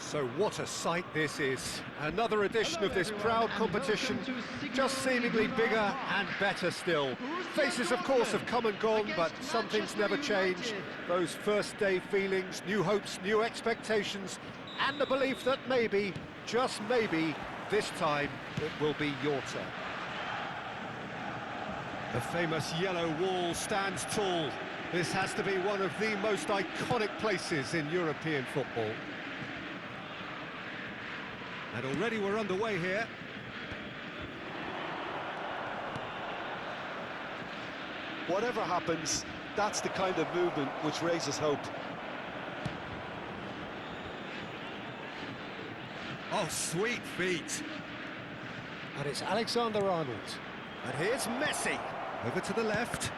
So what a sight this is. Another edition of this proud competition, just seemingly bigger and better still. Faces, of course, have come and gone, but some things never change. Those first day feelings, new hopes, new expectations, and the belief that maybe, just maybe, this time it will be your turn. The famous yellow wall stands tall. This has to be one of the most iconic places in European football. And already we're underway here. Whatever happens, that's the kind of movement which raises hope. Oh, sweet feet. And it's Alexander-Arnold. And here's Messi. Over to the left.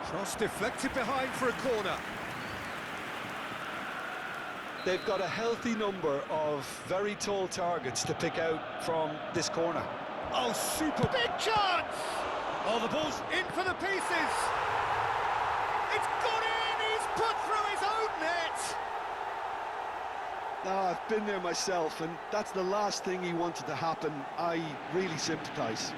Cross deflected behind for a corner. They've got a healthy number of very tall targets to pick out from this corner. Oh, super big chance! Oh, the ball's in for the pieces! It's gone in! He's put through his own net! I've been there myself, and that's the last thing he wanted to happen. I really sympathise.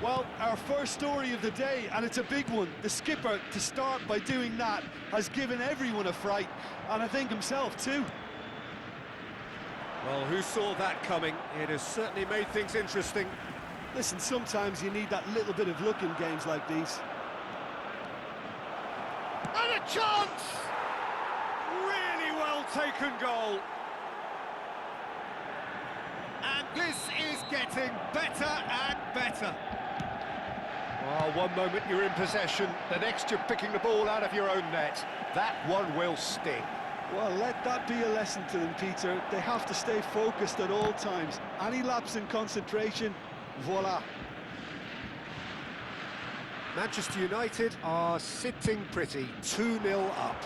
Well, our first story of the day, and it's a big one. The skipper, to start by doing that, has given everyone a fright, and I think himself too. Well, who saw that coming? It has certainly made things interesting. Listen, sometimes you need that little bit of luck in games like these. And a chance! Really well taken goal. And this is getting better and better. Oh, one moment you're in possession, the next you're picking the ball out of your own net. That one will sting. Well, let that be a lesson to them, Peter. They have to stay focused at all times. Any lapse in concentration, voila. Manchester United are sitting pretty, 2-0 up.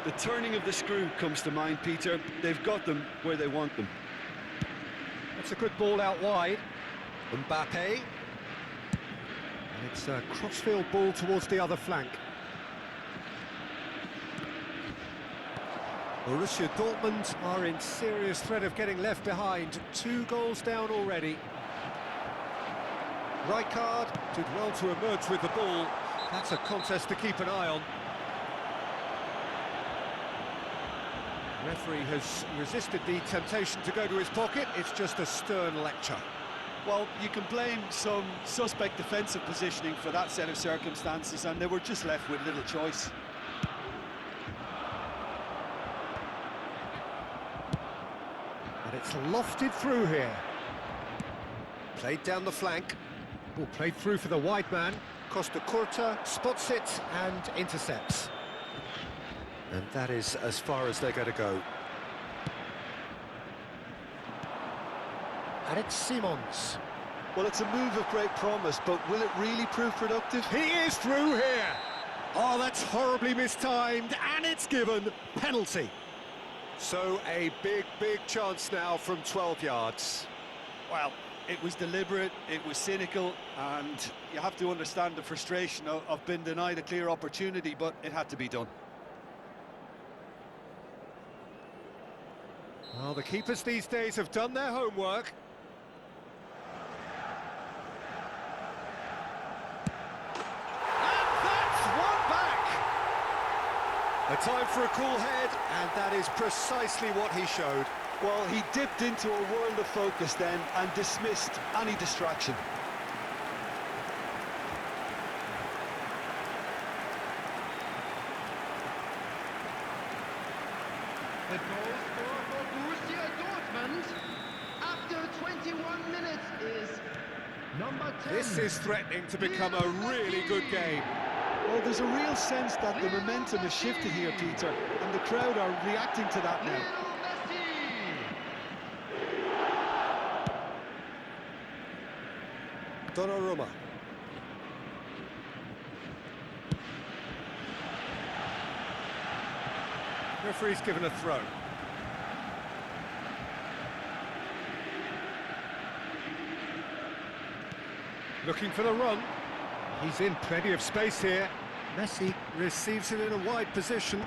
The turning of the screw comes to mind, Peter. They've got them where they want them. That's a good ball out wide. Mbappe. And it's a crossfield ball towards the other flank. Borussia Dortmund are in serious threat of getting left behind. 2 goals down already. Rijkaard did well to emerge with the ball. That's a contest to keep an eye on. The referee has resisted the temptation to go to his pocket. It's just a stern lecture. Well, you can blame some suspect defensive positioning for that set of circumstances, and they were just left with little choice. And it's lofted through here. Played down the flank. Ball played through for the wide man. Costa Curta spots it and intercepts. And that is as far as they're going to go. And it's Simons. Well, it's a move of great promise, but will it really prove productive? He is through here. Oh, that's horribly mistimed, and it's given penalty. So a big, big chance now from 12 yards. Well, it was deliberate, it was cynical, and you have to understand the frustration of being denied a clear opportunity, but it had to be done. Well, the keepers these days have done their homework. A time for a cool head, and that is precisely what he showed. Well, he dipped into a world of focus then and dismissed any distraction. The goal scorer for Borussia Dortmund after 21 minutes is number 10. This is threatening to become a really good game. Well, there's a real sense that the momentum has shifted here, Peter, and the crowd are reacting to that now. Donnarumma. Referee's given a throw. Looking for the run. He's in plenty of space here. Messi receives it in a wide position.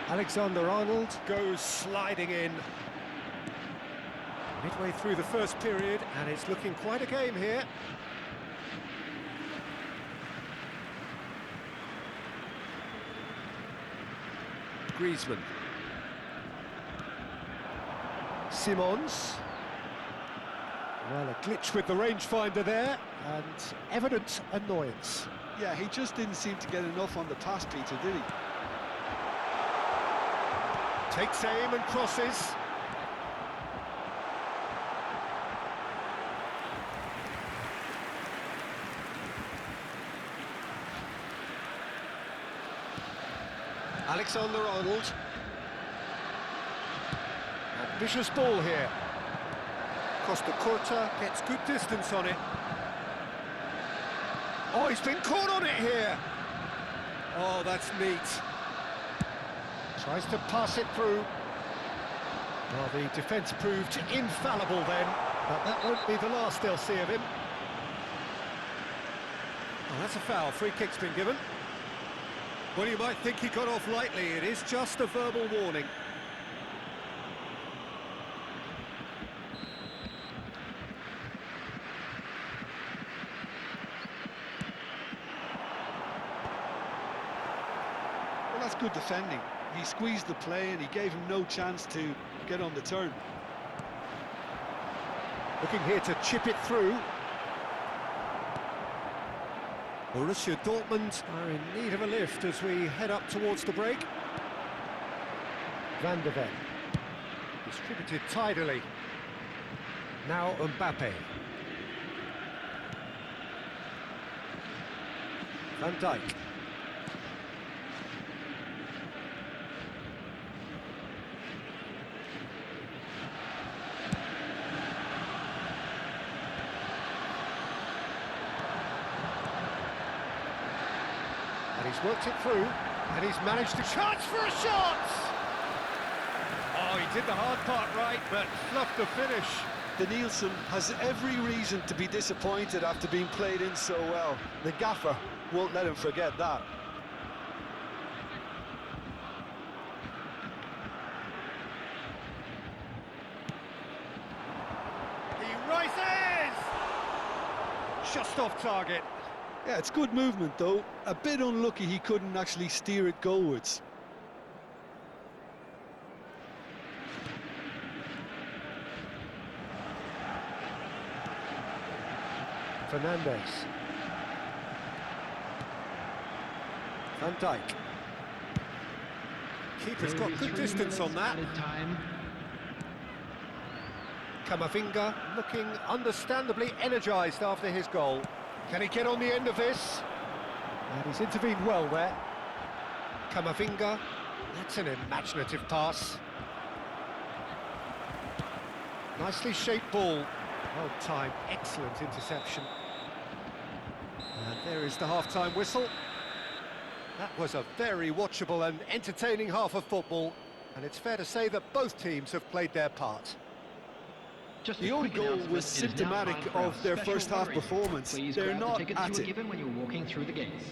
Alexander-Arnold. Goes sliding in. Midway through the first period, and it's looking quite a game here. Griezmann. Simons. Well, a glitch with the rangefinder there, and evident annoyance. Yeah, he just didn't seem to get enough on the pass, Peter, did he? Takes aim and crosses. Alexander-Arnold. Ambitious ball here. Costa Curta gets good distance on it. Oh, he's been caught on it here. Oh, that's neat. Tries to pass it through. Well, the defence proved infallible then, but that won't be the last they'll see of him. Oh, that's a foul. Free kick's been given. Well, you might think he got off lightly. It is just a verbal warning. Well, that's good defending. He squeezed the play and he gave him no chance to get on the turn. Looking here to chip it through. Borussia Dortmund are in need of a lift as we head up towards the break. Van de Ven. Distributed tidily. Now Mbappe. Van Dijk. And he's worked it through, and he's managed to chance for a shot! Oh, he did the hard part right, but fluffed the finish. Danielson has every reason to be disappointed after being played in so well. The gaffer won't let him forget that. He rises! Just off target. Yeah, it's good movement though. A bit unlucky he couldn't actually steer it goalwards. Fernandez. Van Dijk. Keeper's got good distance on that. Camavinga looking understandably energised after his goal. Can he get on the end of this? And he's intervened well there. Camavinga, that's an imaginative pass. Nicely shaped ball. Well timed, excellent interception. And there is the half-time whistle. That was a very watchable and entertaining half of football, and it's fair to say that both teams have played their part. The own goal was symptomatic of their first half performance. They're not at it. Given when you're walking through the gates.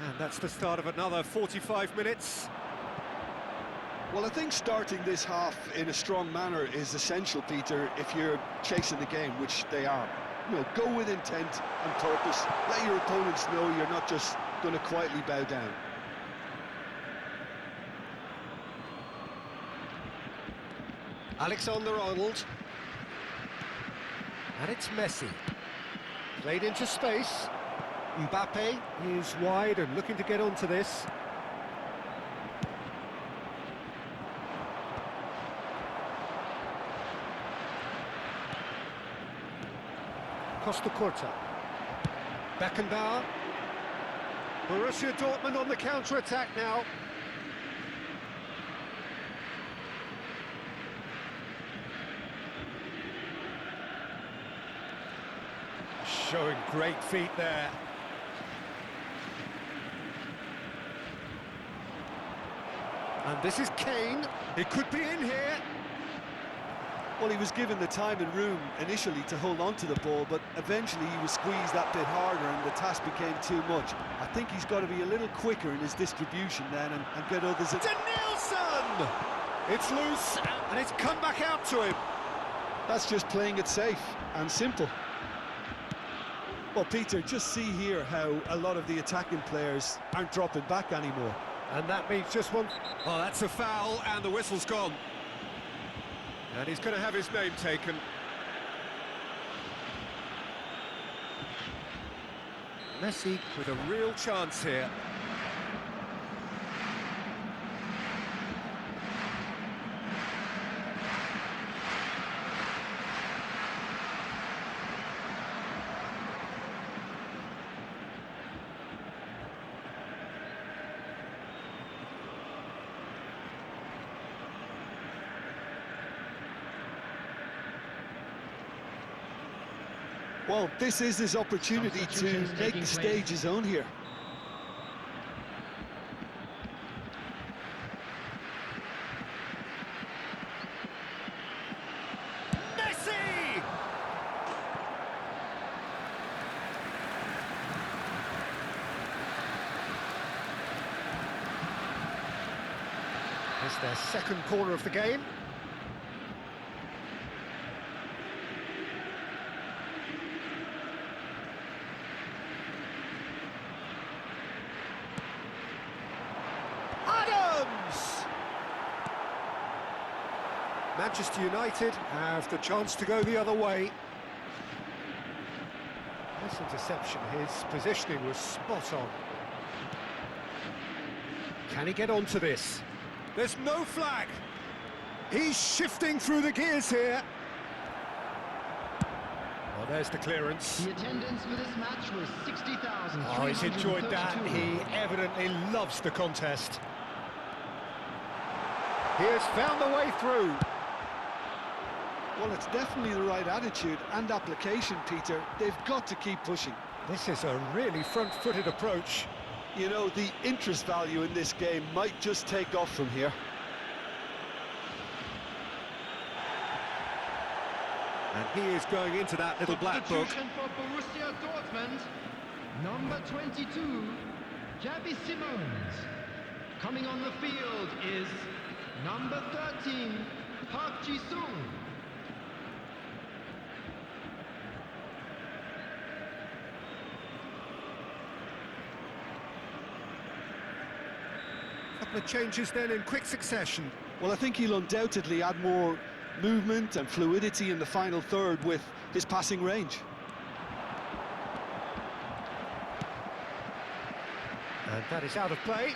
And that's the start of another 45 minutes. Well, I think starting this half in a strong manner is essential, Peter, if you're chasing the game, which they are. You know, go with intent and purpose. Let your opponents know you're not just going to quietly bow down. Alexander-Arnold. And it's Messi. Played into space. Mbappe is wide and looking to get onto this. Costa Curta. Beckenbauer. Borussia Dortmund on the counter-attack now. Showing great feet there. And this is Kane. It could be in here. Well, he was given the time and room initially to hold on to the ball, but eventually he was squeezed that bit harder and the task became too much. I think he's got to be a little quicker in his distribution then and get others... Danielson! It's loose, and it's come back out to him. That's just playing it safe and simple. Well, Peter, just see here how a lot of the attacking players aren't dropping back anymore. And that means just one... Oh, that's a foul, and the whistle's gone. And he's going to have his name taken. Messi with a real chance here. Well, this is his opportunity to make the stage his own here. Messi! It's their second corner of the game. Manchester United have the chance to go the other way. This interception, his positioning was spot on. Can he get onto this? There's no flag. He's shifting through the gears here. Well, there's the clearance. The attendance for this match was 60,000. Oh, he's enjoyed that. He evidently loves the contest. He has found the way through. Well, it's definitely the right attitude and application, Peter. They've got to keep pushing. This is a really front-footed approach. You know, the interest value in this game might just take off from here. And he is going into that little black book. Substitution for Borussia Dortmund, number 22, Xabi Simons. Coming on the field is number 13, Park Ji-sung. Couple of changes then in quick succession. Well, I think he'll undoubtedly add more movement and fluidity in the final third with his passing range. And that is out of play.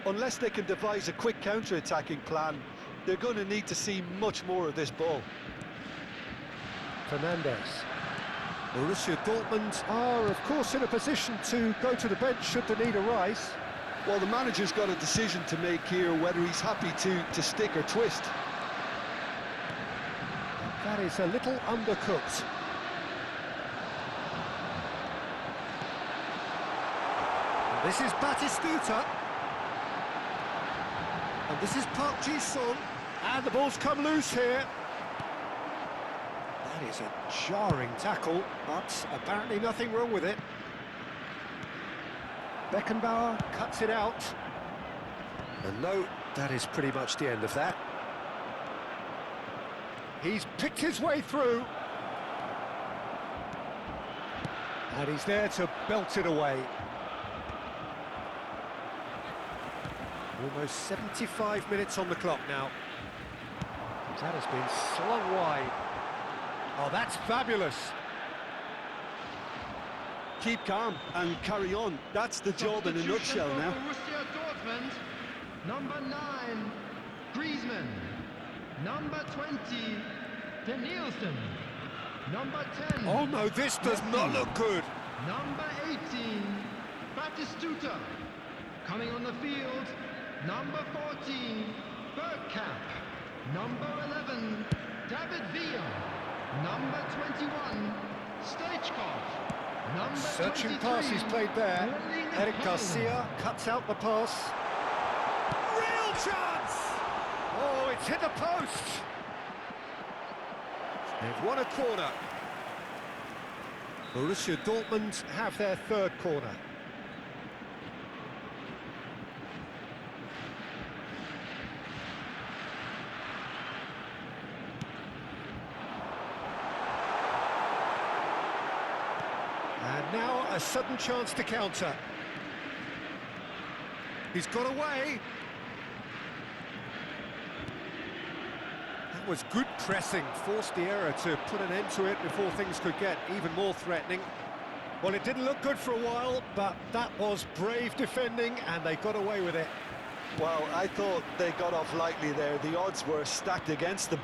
Unless they can devise a quick counter-attacking plan, they're going to need to see much more of this ball. Fernandez. Borussia Dortmund are, of course, in a position to go to the bench should the need arise. Well, the manager's got a decision to make here, whether he's happy to stick or twist. That is a little undercooked. And this is Batistuta. And this is Park Ji-sung. And the ball's come loose here. That is a jarring tackle, but apparently nothing wrong with it. Beckenbauer cuts it out. And no, that is pretty much the end of that. He's picked his way through. And he's there to belt it away. Almost 75 minutes on the clock now. That has been slung wide. Oh, that's fabulous. Keep calm and carry on. That's the job in a nutshell now. Borussia Dortmund, number 9, Griezmann. Number 20, Danielson. Number 10. Oh no, this does not look good. Number 18, Batistuta. Coming on the field, number 14, Bergkamp. Number 11, David Villa. Number 21, Stoichkov. Number Searching 23, pass he's played there. Erling Eric Haaland. Garcia cuts out the pass. Real chance! Oh, it's hit the post! They've won a corner. Borussia Dortmund have their third corner. And now a sudden chance to counter. He's got away. That was good pressing, forced the error to put an end to it before things could get even more threatening. Well, it didn't look good for a while, but that was brave defending and they got away with it. Well, I thought they got off lightly there. The odds were stacked against them.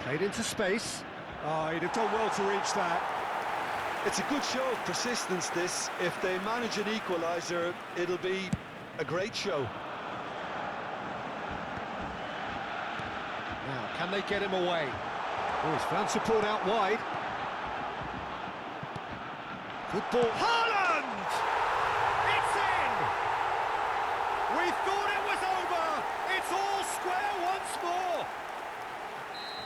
Played into space. Oh, he'd have done well to reach that. It's a good show of persistence, this. If they manage an equaliser, it'll be a great show. Now, can they get him away? Oh, he's found support out wide. Good ball. Haaland! It's in! We thought it was over! It's all square once more!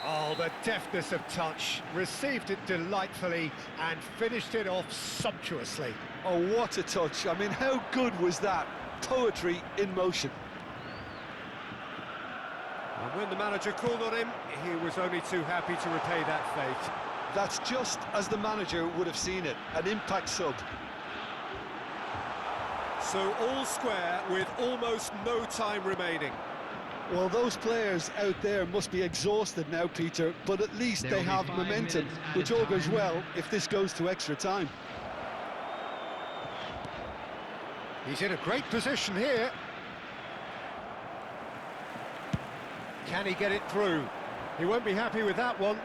Oh, the deftness of touch. Received it delightfully and finished it off sumptuously. Oh, what a touch. I mean, how good was that? Poetry in motion. And when the manager called on him, he was only too happy to repay that fate. That's just as the manager would have seen it, an impact sub. So all square with almost no time remaining. Well, those players out there must be exhausted now, Peter, but at least they have momentum, which augurs well if this goes to extra time. He's in a great position here. Can he get it through? He won't be happy with that one.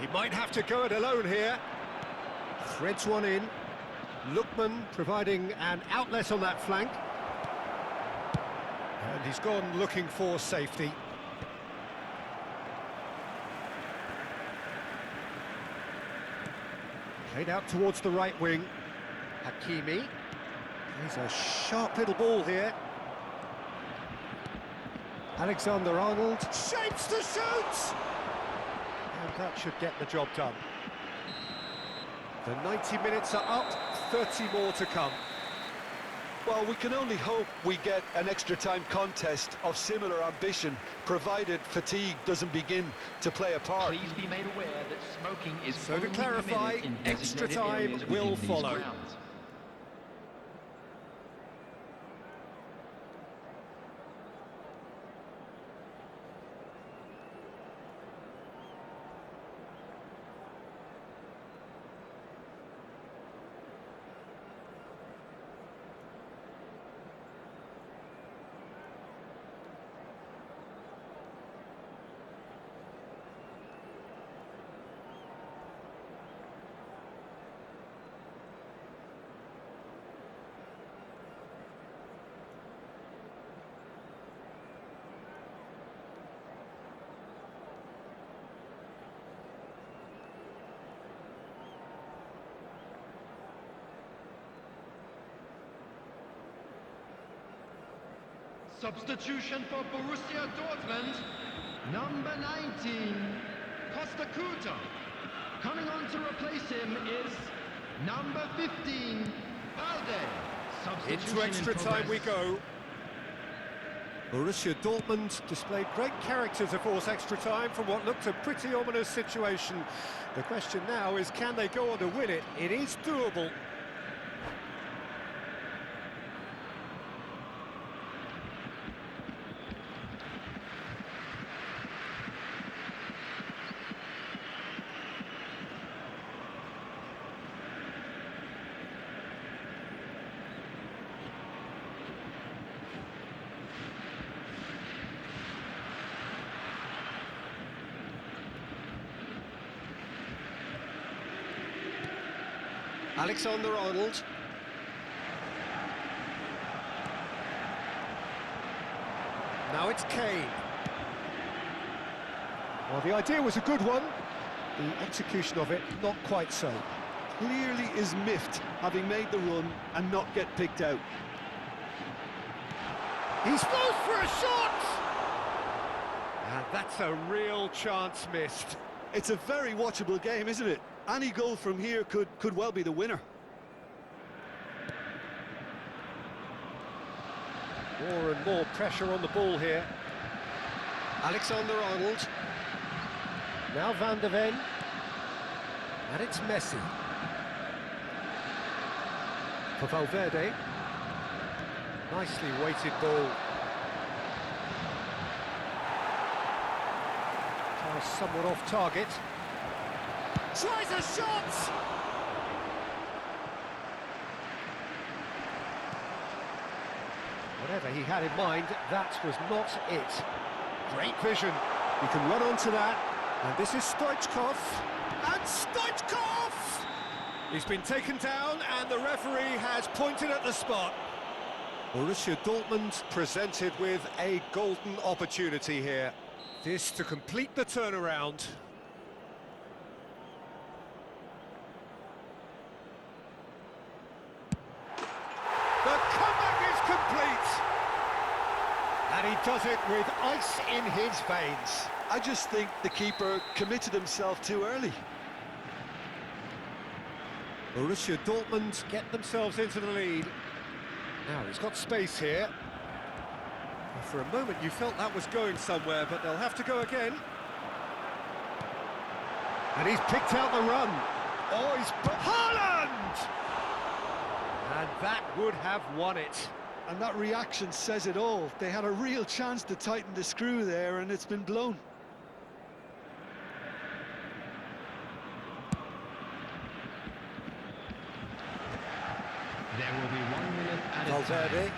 He might have to go it alone here. Threads one in. Lookman providing an outlet on that flank. And he's gone looking for safety. Played out towards the right wing. Hakimi. There's a sharp little ball here. Alexander-Arnold shapes to shoot! And that should get the job done. The 90 minutes are up, 30 more to come. Well, we can only hope we get an extra-time contest of similar ambition, provided fatigue doesn't begin to play a part. Please be made aware that smoking is So to only clarify, permitted in extra designated time areas will within these follow. grounds. Substitution for Borussia Dortmund, number 19, Costa Curta. Coming on to replace him is number 15, Balde. Into extra time we go. Borussia Dortmund displayed great character to force extra time from what looked a pretty ominous situation. The question now is, can they go on to win it? It is doable. Alexander-Arnold. Now it's Kane. Well, the idea was a good one. The execution of it, not quite so. Clearly is miffed, having made the run and not get picked out. He's close for a shot! And that's a real chance missed. It's a very watchable game, isn't it? Any goal from here could well be the winner. More and more pressure on the ball here. Alexander-Arnold. Now Van der Ven. And it's Messi. For Valverde. Nicely weighted ball. Pass somewhat off target. Tries a shot! Whatever he had in mind, that was not it. Great vision. He can run onto that. And this is Stoichkov. And Stoichkov! He's been taken down and the referee has pointed at the spot. Borussia Dortmund presented with a golden opportunity here. This to complete the turnaround. The comeback is complete! And he does it with ice in his veins. I just think the keeper committed himself too early. Borussia Dortmund get themselves into the lead. Now, he's got space here. Well, for a moment you felt that was going somewhere, but they'll have to go again. And he's picked out the run. Oh, he's... Haaland! And that would have won it. And that reaction says it all. They had a real chance to tighten the screw there, and it's been blown. There will be 1 minute added Valverde.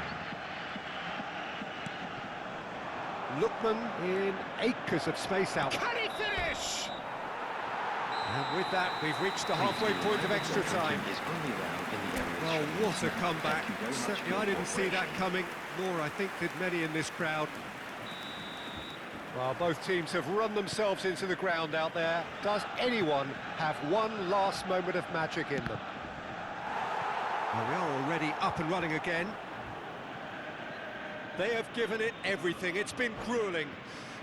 Lookman in acres of space out. Can he finish? And with that, we've reached the halfway point of extra time. Is only allowed in the areas. Well, what a comeback. Certainly I didn't see that coming, nor I think did many in this crowd. Well, both teams have run themselves into the ground out there. Does anyone have one last moment of magic in them? Well, we are already up and running again. They have given it everything. It's been gruelling.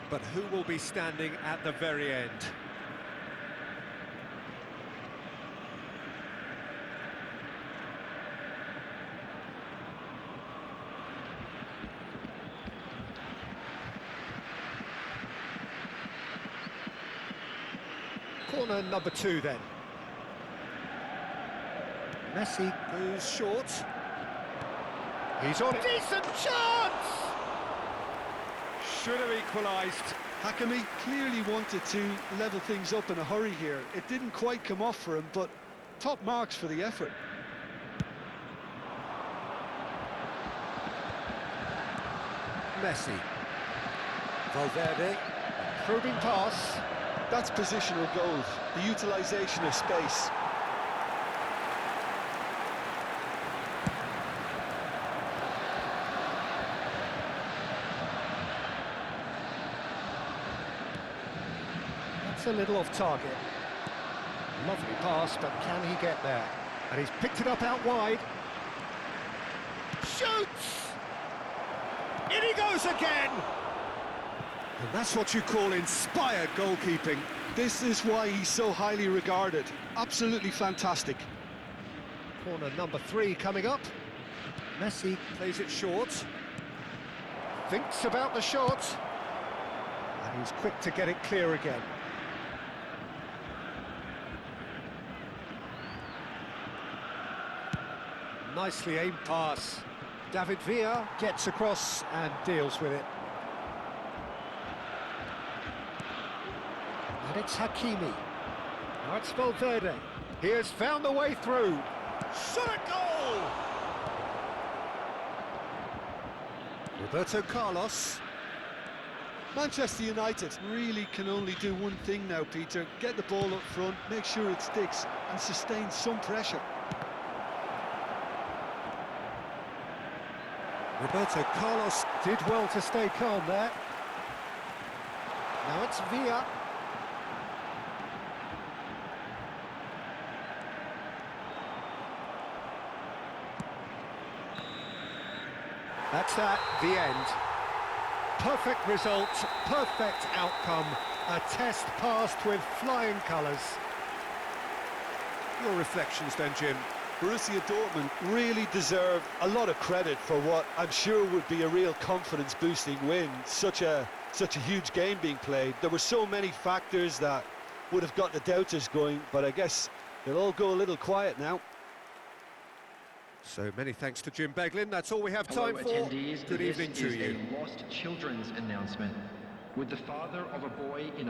But who will be standing at the very end? Corner number 2 then. Messi goes short. He's on it. Decent chance! Should have equalised. Hakimi clearly wanted to level things up in a hurry here. It didn't quite come off for him, but top marks for the effort. Messi. Valverde. Probing pass. That's positional goals, the utilisation of space. That's a little off target. Lovely pass, but can he get there? And he's picked it up out wide. Shoots! In he goes again! And that's what you call inspired goalkeeping. This is why he's so highly regarded. Absolutely fantastic. Corner number 3 coming up. Messi plays it short. Thinks about the shot. And he's quick to get it clear again. Nicely aimed pass. David Villa gets across and deals with it. And it's Hakimi. Now it's Valverde. He has found the way through. Shot a goal! Roberto Carlos. Manchester United really can only do one thing now, Peter. Get the ball up front, make sure it sticks, and sustain some pressure. Roberto Carlos did well to stay calm there. Now it's Villa. That's that, the end. Perfect result, perfect outcome. A test passed with flying colours. Your reflections then, Jim? Borussia Dortmund really deserve a lot of credit for what I'm sure would be a real confidence-boosting win. Such a huge game being played. There were so many factors that would have got the doubters going, but I guess they'll all go a little quiet now. So many thanks to Jim Beglin. That's all we have Hello, time for. attendees. Good evening to This you. is a lost children's announcement. With the father of a boy in a